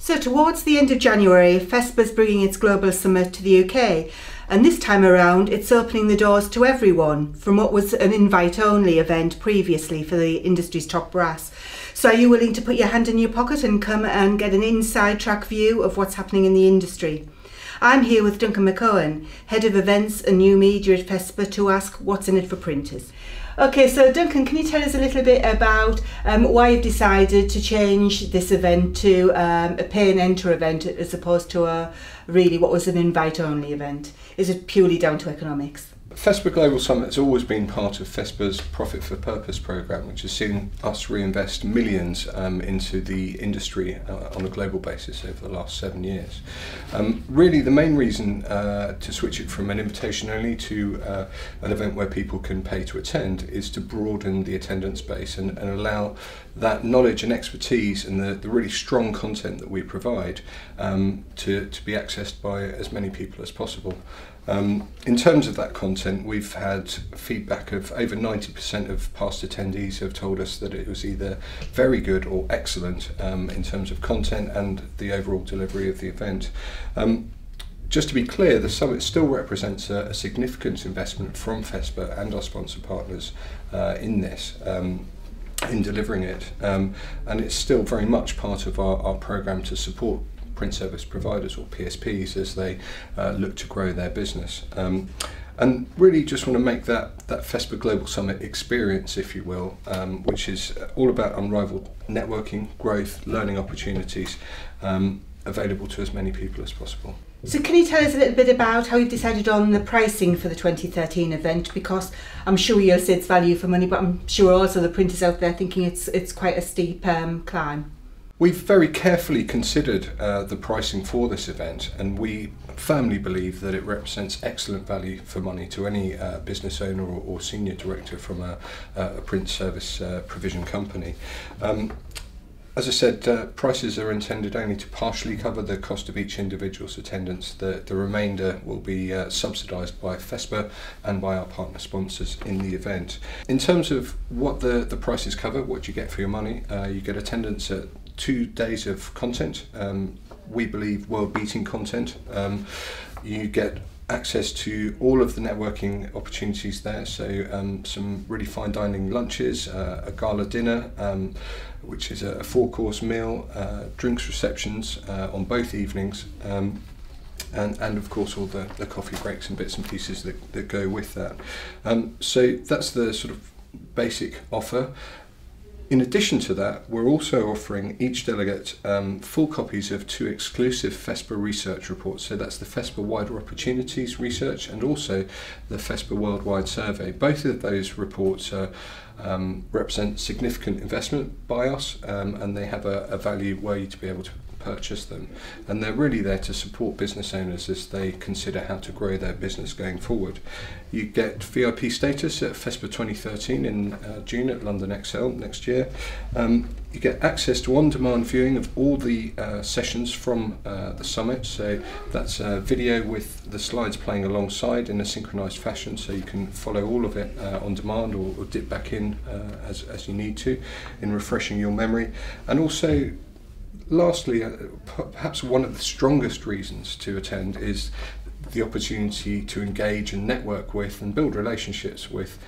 So towards the end of January, Fespa is bringing its global summit to the UK, and this time around it's opening the doors to everyone from what was an invite-only event previously for the industry's top brass. So are you willing to put your hand in your pocket and come and get an inside track view of what's happening in the industry? I'm here with Duncan MacOwan, Head of Events and New Media at Fespa, to ask what's in it for printers. Okay, so Duncan, can you tell us a little bit about why you've decided to change this event to a pay and enter event as opposed to really what was an invite-only event? Is it purely down to economics? Fespa Global Summit has always been part of Fespa's Profit for Purpose programme, which has seen us reinvest millions into the industry on a global basis over the last 7 years. Really the main reason to switch it from an invitation only to an event where people can pay to attend is to broaden the attendance base and allow that knowledge and expertise and the really strong content that we provide to be accessed by as many people as possible. In terms of that content, we've had feedback of over 90% of past attendees have told us that it was either very good or excellent in terms of content and the overall delivery of the event. Just to be clear, the summit still represents a significant investment from Fespa and our sponsor partners in this. In delivering it, and it's still very much part of our programme to support print service providers, or PSPs, as they look to grow their business. And really just want to make that Fespa Global Summit experience, if you will, which is all about unrivaled networking, growth, learning opportunities, available to as many people as possible. So can you tell us a little bit about how you've decided on the pricing for the 2013 event? Because I'm sure you'll say it's value for money, but I'm sure also the printers out there thinking it's quite a steep climb. We've very carefully considered the pricing for this event, and we firmly believe that it represents excellent value for money to any business owner or senior director from a print service provision company. As I said, prices are intended only to partially cover the cost of each individual's attendance. The remainder will be subsidised by Fespa and by our partner sponsors in the event. In terms of what the prices cover, what you get for your money, you get attendance at 2 days of content, we believe world-beating content. You get access to all of the networking opportunities there, so some really fine dining lunches, a gala dinner, which is a 4-course meal, drinks receptions on both evenings, and of course all the coffee breaks and bits and pieces that go with that. So that's the sort of basic offer. In addition to that, we're also offering each delegate full copies of 2 exclusive Fespa research reports. So that's the Fespa Wider Opportunities Research and also the Fespa Worldwide Survey. Both of those reports represent significant investment by us, and they have a value were you to be able to purchase them, and they're really there to support business owners as they consider how to grow their business going forward. You get VIP status at Fespa 2013 in June at London XL next year. You get access to on-demand viewing of all the sessions from the summit, so that's video with the slides playing alongside in a synchronised fashion, so you can follow all of it on demand or dip back in as you need to in refreshing your memory. And also, lastly, perhaps one of the strongest reasons to attend is the opportunity to engage and network with and build relationships with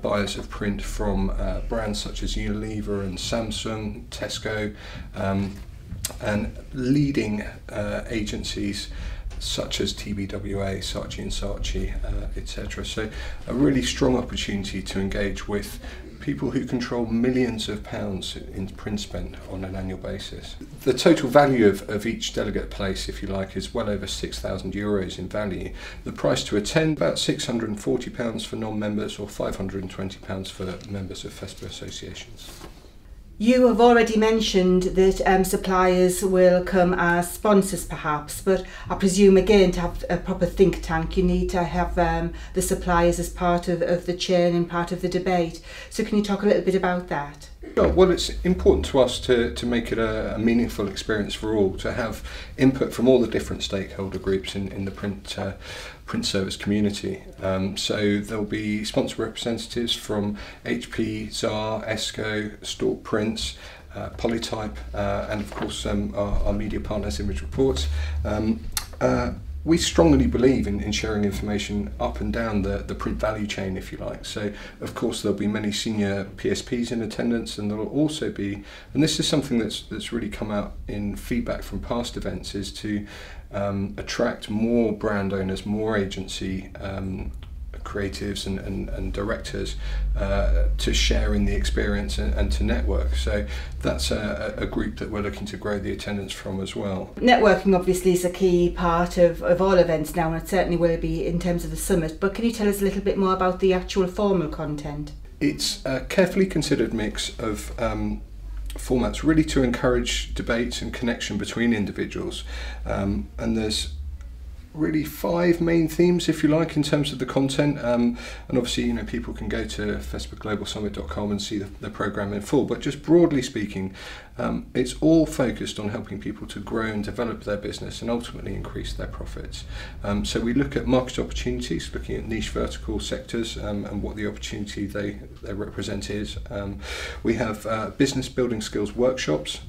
buyers of print from brands such as Unilever and Samsung, Tesco, and leading agencies such as TBWA, Saatchi & Saatchi, etc. So a really strong opportunity to engage with people who control millions of pounds in print spend on an annual basis. The total value of each delegate place, if you like, is well over €6,000 in value. The price to attend, about £640 for non-members or £520 for members of Fespa associations. You have already mentioned that suppliers will come as sponsors perhaps, but I presume again to have a proper think tank you need to have the suppliers as part of the chain and part of the debate. So can you talk a little bit about that? Well, it's important to us to make it a meaningful experience for all, to have input from all the different stakeholder groups in the print service community. So there'll be sponsor representatives from HP, ZAR, ESCO, Stork Prints, Polytype, and of course our media partners, Image Reports. We strongly believe in sharing information up and down the print value chain, if you like. So, of course, there'll be many senior PSPs in attendance, and there'll also be, and this is something that's really come out in feedback from past events, is to attract more brand owners, more agency creatives and directors to share in the experience and to network. So that's a group that we're looking to grow the attendance from as well. Networking obviously is a key part of all events now, and it certainly will be in terms of the summit, but can you tell us a little bit more about the actual formal content? It's a carefully considered mix of formats, really to encourage debate and connection between individuals, and there's really 5 main themes, if you like, in terms of the content, and obviously, you know, people can go to fespa-globalsummit.com and see the program in full, but just broadly speaking, it's all focused on helping people to grow and develop their business and ultimately increase their profits. So we look at market opportunities, looking at niche vertical sectors, and what the opportunity they represent is. We have business building skills workshops.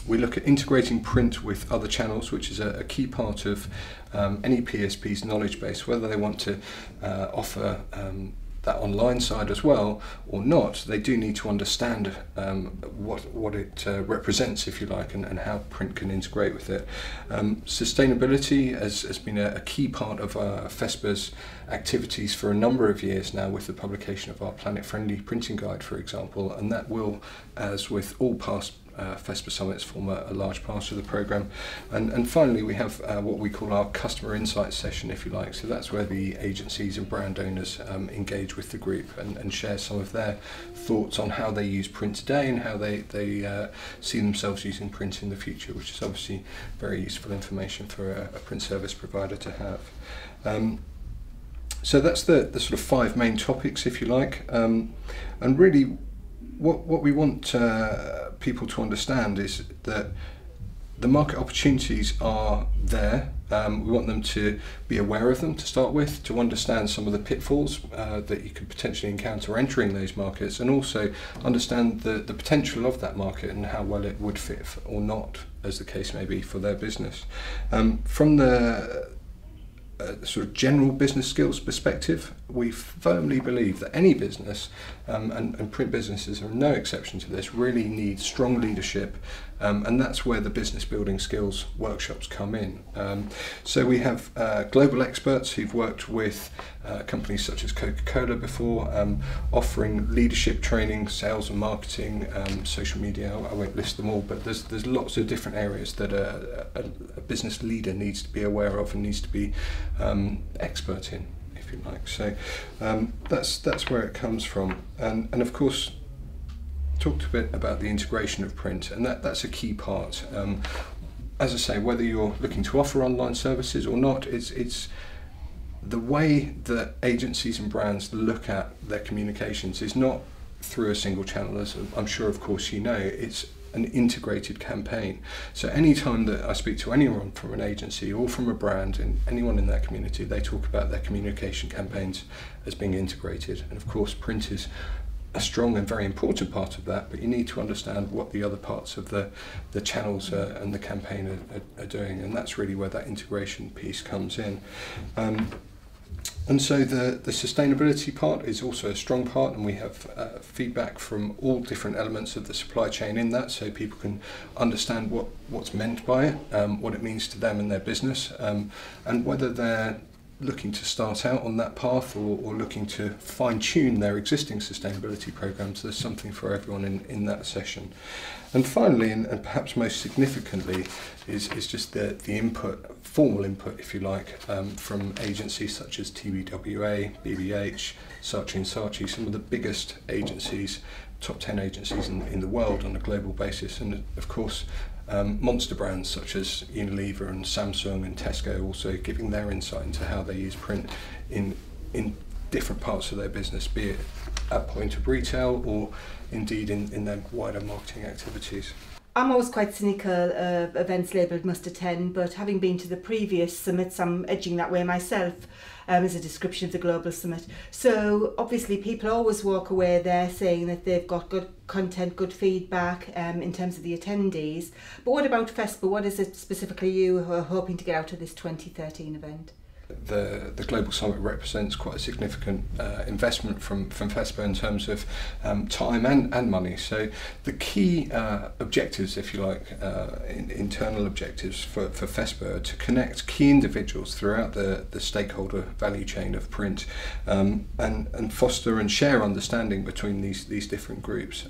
We look at integrating print with other channels, which is a key part of any PSP's knowledge base, whether they want to offer that online side as well or not. They do need to understand what it represents, if you like, and how print can integrate with it. Sustainability has been a key part of Fespa's activities for a number of years now, with the publication of our Planet Friendly Printing Guide, for example, and that will, as with all past Fespa Summits, form a large part of the programme. And finally, we have what we call our customer insights session, if you like. So that's where the agencies and brand owners engage with the group and share some of their thoughts on how they use print today and how they see themselves using print in the future, which is obviously very useful information for a print service provider to have. So that's the sort of 5 main topics, if you like, and really what we want people to understand is that the market opportunities are there. We want them to be aware of them to start with, to understand some of the pitfalls that you could potentially encounter entering those markets, and also understand the potential of that market and how well it would fit or not, as the case may be, for their business. From the sort of general business skills perspective, we firmly believe that any business, and print businesses are no exception to this, really need strong leadership, and that's where the business building skills workshops come in. So we have global experts who've worked with companies such as Coca-Cola before, offering leadership training, sales and marketing, social media. I won't list them all, but there's lots of different areas that a business leader needs to be aware of and needs to be expert in, if you like. So that's where it comes from, and of course talked a bit about the integration of print, and that's a key part. As I say, whether you're looking to offer online services or not, it's the way that agencies and brands look at their communications is not through a single channel, as I'm sure of course you know. It's an integrated campaign. So anytime that I speak to anyone from an agency or from a brand and anyone in that community, they talk about their communication campaigns as being integrated. And of course print is a strong and very important part of that, but you need to understand what the other parts of the channels and the campaign are doing, and that's really where that integration piece comes in. And so the sustainability part is also a strong part, and we have feedback from all different elements of the supply chain in that, so people can understand what's meant by it, what it means to them and their business, and whether they're looking to start out on that path or looking to fine-tune their existing sustainability programs. There's something for everyone in that session. And finally, and perhaps most significantly, is just the input, formal input, if you like, from agencies such as TBWA, BBH, Saatchi & Saatchi, some of the biggest agencies, top 10 agencies in the world on a global basis, and of course monster brands such as Unilever and Samsung and Tesco also giving their insight into how they use print in different parts of their business, be it at point of retail or indeed in their wider marketing activities. I'm always quite cynical of events labelled must attend, but having been to the previous summits, I'm edging that way myself as a description of the Global Summit. So obviously people always walk away there saying that they've got good content, good feedback in terms of the attendees. But what about Fespa? What is it specifically you are hoping to get out of this 2013 event? The Global Summit represents quite a significant investment from Fespa in terms of time and money. So the key objectives, if you like, internal objectives for Fespa are to connect key individuals throughout the stakeholder value chain of print and foster and share understanding between these different groups.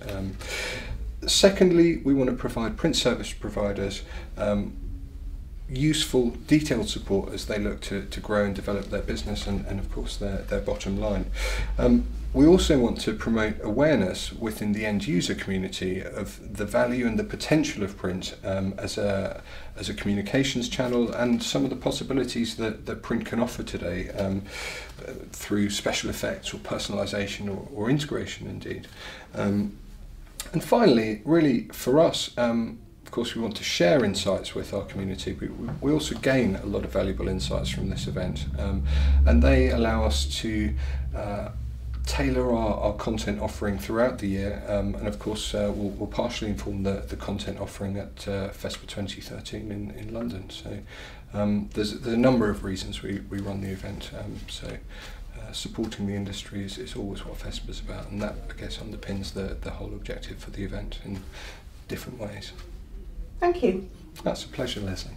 Secondly, we want to provide print service providers useful, detailed support as they look to grow and develop their business and of course their bottom line. We also want to promote awareness within the end user community of the value and the potential of print as a communications channel and some of the possibilities that print can offer today through special effects or personalisation or integration indeed. And finally, really for us, of course, we want to share insights with our community. We also gain a lot of valuable insights from this event, and they allow us to tailor our content offering throughout the year, and of course we'll partially inform the content offering at Fespa 2013 in London. So there's a number of reasons we run the event. Supporting the industry is always what Fespa is about, and that, I guess, underpins the whole objective for the event in different ways. Thank you. That's a pleasure, Leslie.